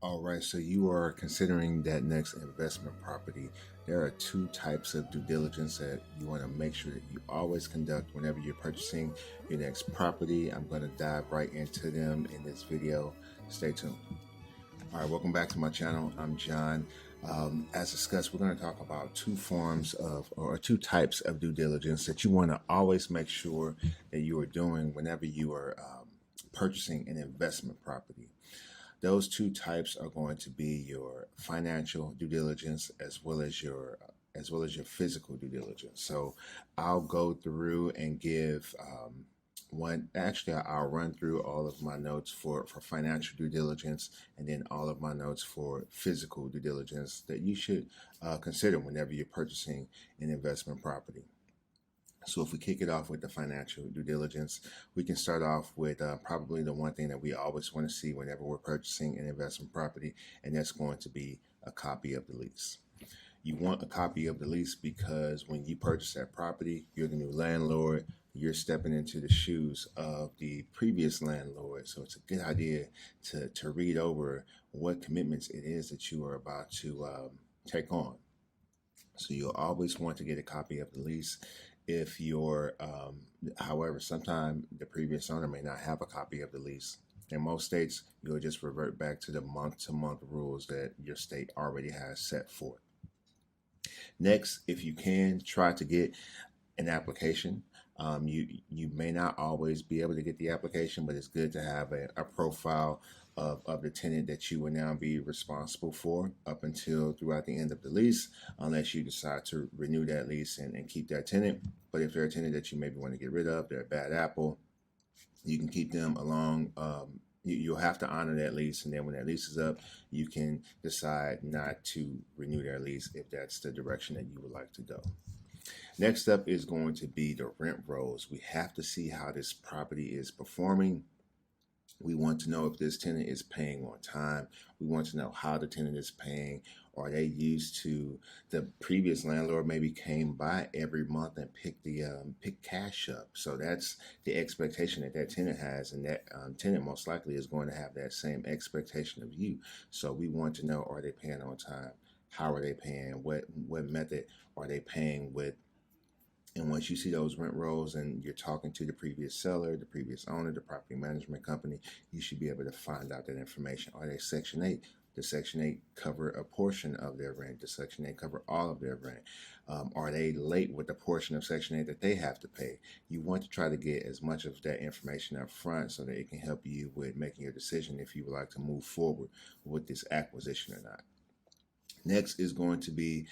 All right, so you are considering that next investment property. There are two types of due diligence that you want to make sure that you always conduct whenever you're purchasing your next property. I'm going to dive right into them in this video. Stay tuned. All right, welcome back to my channel. I'm John. As discussed, we're going to talk about two forms of or two types of due diligence that you want to always make sure that you are doing whenever you are purchasing an investment property. Those two types are going to be your financial due diligence as well as your physical due diligence. So I'll go through and give one. Actually, I'll run through all of my notes for financial due diligence, and then all of my notes for physical due diligence that you should consider whenever you're purchasing an investment property. So if we kick it off with the financial due diligence, we can start off with probably the one thing that we always want to see whenever we're purchasing an investment property, and that's going to be a copy of the lease. You want a copy of the lease because when you purchase that property, you're the new landlord. You're stepping into the shoes of the previous landlord. So it's a good idea to read over what commitments it is that you are about to take on. So you'll always want to get a copy of the lease. If you're, however, sometime the previous owner may not have a copy of the lease. In most states, you'll just revert back to the month-to-month rules that your state already has set forth. Next, if you can, try to get an application. You may not always be able to get the application, but it's good to have a profile of the tenant that you will now be responsible for up until throughout the end of the lease, unless you decide to renew that lease and keep that tenant. But if they're a tenant that you maybe want to get rid of, they're a bad apple, you can keep them along. You'll have to honor that lease, and then when that lease is up, you can decide not to renew their lease if that's the direction that you would like to go. Next up is going to be the rent rolls. We have to see how this property is performing. We want to know if this tenant is paying on time. We want to know how the tenant is paying. Are they used to the previous landlord maybe came by every month and pick cash up? So that's the expectation that that tenant has, and that tenant most likely is going to have that same expectation of you. So we want to know, are they paying on time? How are they paying? What method are they paying with? And once you see those rent rolls and you're talking to the previous seller, the previous owner, the property management company, you should be able to find out that information. Are they Section 8? Does Section 8 cover a portion of their rent? Does Section 8 cover all of their rent? Are they late with the portion of Section 8 that they have to pay? You want to try to get as much of that information up front so that it can help you with making your decision if you would like to move forward with this acquisition or not. Next is going to be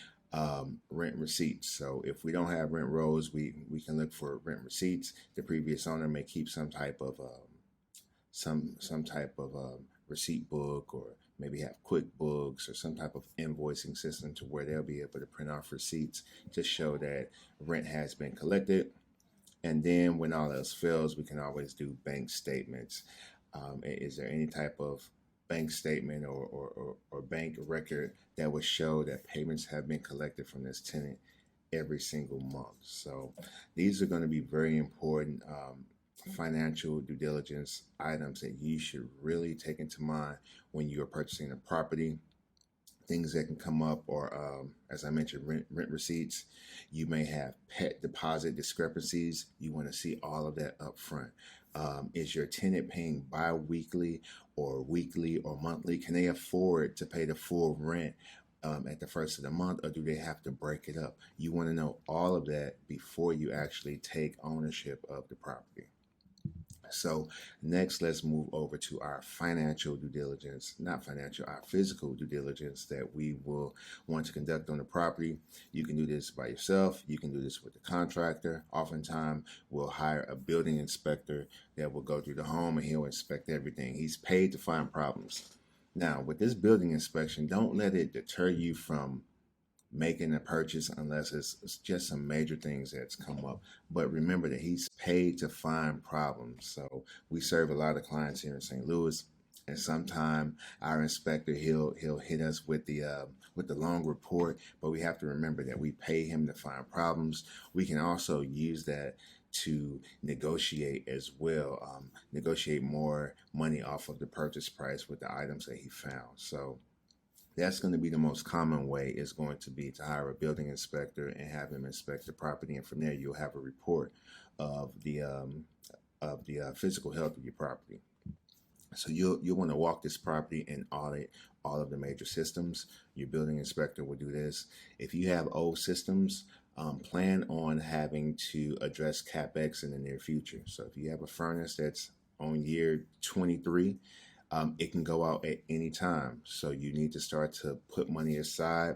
rent receipts. So if we don't have rent rolls, we can look for rent receipts. The previous owner may keep some type of receipt book, or maybe have QuickBooks or some type of invoicing system to where they'll be able to print off receipts to show that rent has been collected. And then when all else fails, we can always do bank statements. Is there any type of bank statement or bank record that would show that payments have been collected from this tenant every single month? So these are going to be very important financial due diligence items that you should really take into mind when you are purchasing a property. Things that can come up or, as I mentioned, rent receipts. You may have pet deposit discrepancies. You want to see all of that up front. Is your tenant paying bi-weekly or weekly or monthly? Can they afford to pay the full rent at the first of the month, or do they have to break it up? You want to know all of that before you actually take ownership of the property. So next, let's move over to our financial due diligence, not financial, our physical due diligence that we will want to conduct on the property. You can do this by yourself. You can do this with the contractor. Oftentimes, we'll hire a building inspector that will go through the home and he'll inspect everything. He's paid to find problems. Now, with this building inspection, don't let it deter you from making a purchase unless it's just some major things that's come up. But remember that he's paid to find problems. So we serve a lot of clients here in St. Louis, and sometime our inspector he'll hit us with the long report. But we have to remember that we pay him to find problems. We can also use that to negotiate as well, negotiate more money off of the purchase price with the items that he found. So that's going to be the most common way, is going to be to hire a building inspector and have him inspect the property. And from there, you'll have a report of the physical health of your property. So you'll want to walk this property and audit all of the major systems. Your building inspector will do this. If you have old systems, plan on having to address CapEx in the near future. So if you have a furnace that's on year 23, it can go out at any time. So you need to start to put money aside,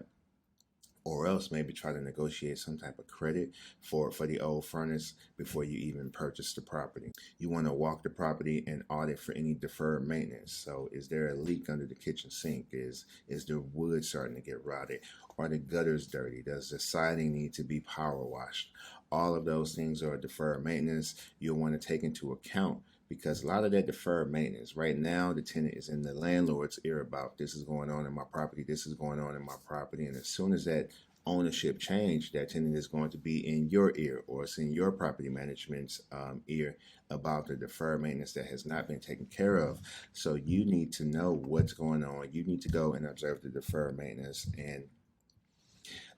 or else maybe try to negotiate some type of credit for the old furnace before you even purchase the property. You want to walk the property and audit for any deferred maintenance. So is there a leak under the kitchen sink? Is the wood starting to get rotted? Are the gutters dirty? Does the siding need to be power washed? All of those things are deferred maintenance you'll want to take into account, because a lot of that deferred maintenance right now, the tenant is in the landlord's ear about, this is going on in my property, this is going on in my property. And as soon as that ownership change, that tenant is going to be in your ear, or it's in your property management's ear about the deferred maintenance that has not been taken care of. So you need to know what's going on. You need to go and observe the deferred maintenance. And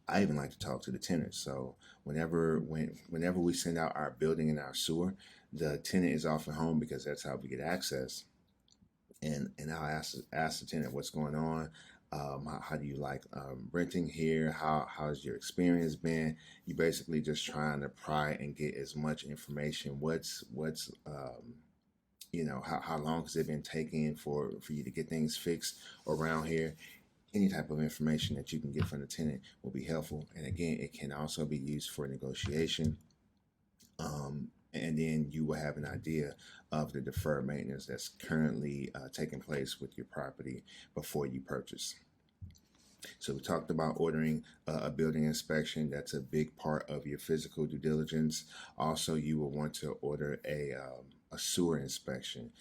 I even like to talk to the tenants. So whenever we send out our building and our sewer, the tenant is often home because that's how we get access. And I'll ask the tenant what's going on. How do you like renting here? How's your experience been? You basically just trying to pry and get as much information. What's how long has it been taking for you to get things fixed around here? Any type of information that you can get from the tenant will be helpful. And again, it can also be used for negotiation. And then you will have an idea of the deferred maintenance that's currently taking place with your property before you purchase. So we talked about ordering a building inspection. That's a big part of your physical due diligence. Also, you will want to order a sewer inspection.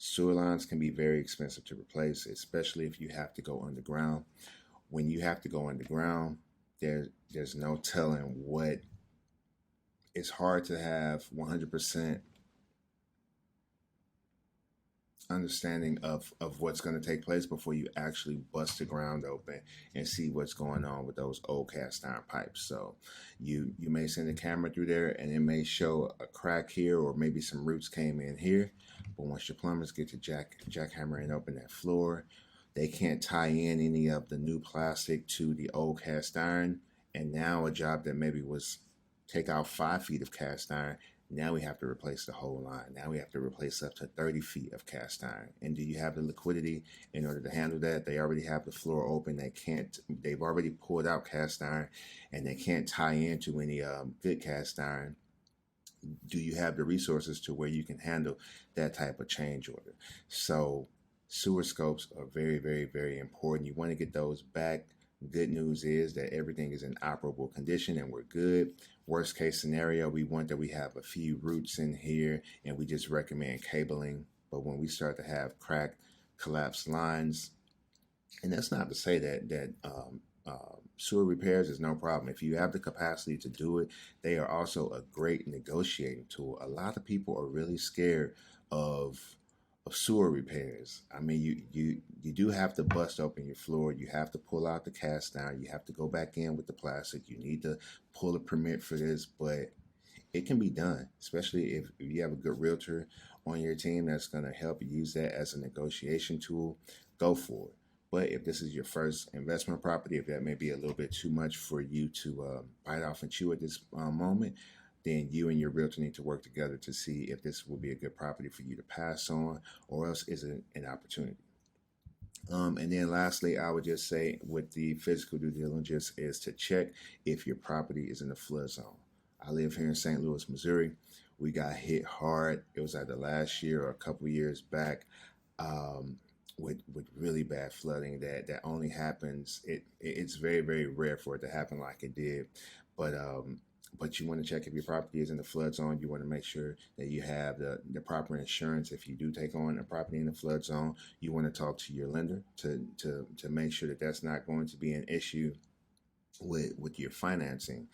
Sewer lines can be very expensive to replace, especially if you have to go underground. When you have to go underground, there's no telling what. It's hard to have 100% understanding of what's going to take place before you actually bust the ground open and see what's going on with those old cast iron pipes. So you may send a camera through there and it may show a crack here, or maybe some roots came in here. But once your plumbers get to jackhammer and open that floor, they can't tie in any of the new plastic to the old cast iron. And now a job that maybe was take out 5 feet of cast iron, now we have to replace the whole line. Now we have to replace up to 30 feet of cast iron. And do you have the liquidity in order to handle that? They already have the floor open. They've already pulled out cast iron, and they can't tie into any good cast iron. Do you have the resources to where you can handle that type of change order? So sewer scopes are very, very, very important. You want to get those back. Good news is that everything is in operable condition and we're good. Worst case scenario, we want that we have a few roots in here and we just recommend cabling. But when we start to have cracked, collapsed lines, and that's not to say that sewer repairs is no problem. If you have the capacity to do it, they are also a great negotiating tool. A lot of people are really scared of sewer repairs. I mean, you do have to bust open your floor. You have to pull out the cast iron. You have to go back in with the plastic. You need to pull a permit for this, but it can be done, especially if you have a good realtor on your team that's going to help you use that as a negotiation tool. Go for it. But if this is your first investment property, if that may be a little bit too much for you to bite off and chew at this moment, then you and your realtor need to work together to see if this will be a good property for you to pass on, or else is it an opportunity. And then lastly, I would just say with the physical due diligence is to check if your property is in the flood zone. I live here in St. Louis, Missouri. We got hit hard. It was either last year or a couple years back with really bad flooding that only happens. It's very, very rare for it to happen like it did. But you want to check if your property is in the flood zone. You want to make sure that you have the proper insurance. If you do take on a property in the flood zone, you want to talk to your lender to make sure that that's not going to be an issue with your financing.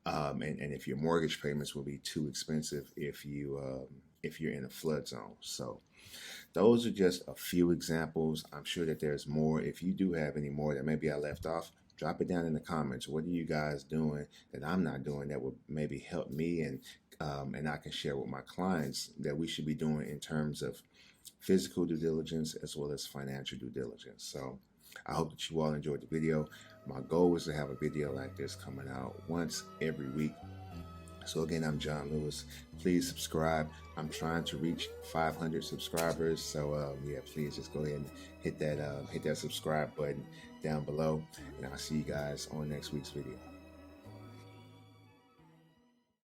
And if your mortgage payments will be too expensive if you're in a flood zone. So those are just a few examples. I'm sure that there's more. If you do have any more that maybe I left off, drop it down in the comments. What are you guys doing that I'm not doing that would maybe help me, and I can share with my clients that we should be doing in terms of physical due diligence as well as financial due diligence. So I hope that you all enjoyed the video. My goal is to have a video like this coming out once every week. So again, I'm John Lewis. Please subscribe. I'm trying to reach 500 subscribers. So yeah, please just go ahead and hit that subscribe button down below, and I'll see you guys on next week's video.